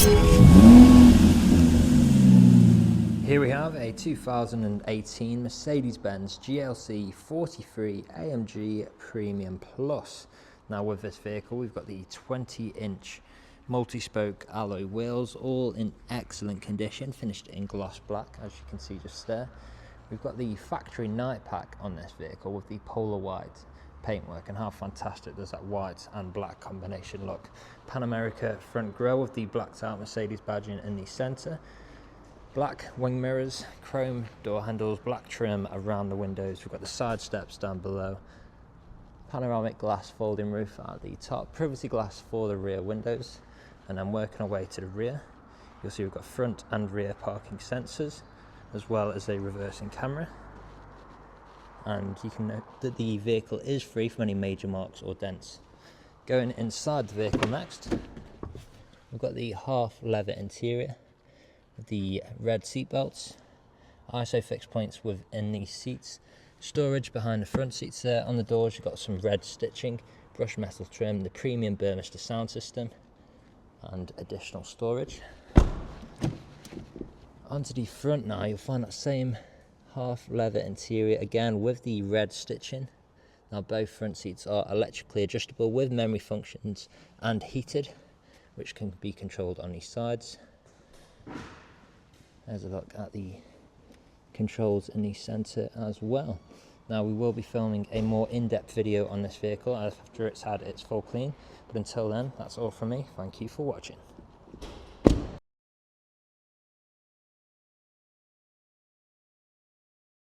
Here we have a 2018 Mercedes-Benz GLC43 AMG Premium Plus. Now with this vehicle we've got the 20-inch multi-spoke alloy wheels, all in excellent condition, finished in gloss black as you can see just there. We've got the factory night pack on this vehicle with the polar white paintwork, and how fantastic does that white and black combination look. Pan America front grille with the blacked out Mercedes badging in the centre. Black wing mirrors, chrome door handles, black trim around the windows. We've got the side steps down below. Panoramic glass folding roof at the top. Privacy glass for the rear windows. And then working our way to the rear, you'll see we've got front and rear parking sensors, as well as a reversing camera. And you can note that the vehicle is free from any major marks or dents. Going inside the vehicle next, we've got the half leather interior, the red seat belts, ISO fixed points within the seats, storage behind the front seats there. On the doors you've got some red stitching, brushed metal trim, the premium Burmester sound system, and additional storage. Onto the front now, you'll find that same half leather interior again with the red stitching. Now both front seats are electrically adjustable with memory functions and heated, which can be controlled on the sides. There's a look at the controls in the centre as well. Now we will be filming a more in-depth video on this vehicle after it's had its full clean, but until then, that's all from me. Thank you for watching.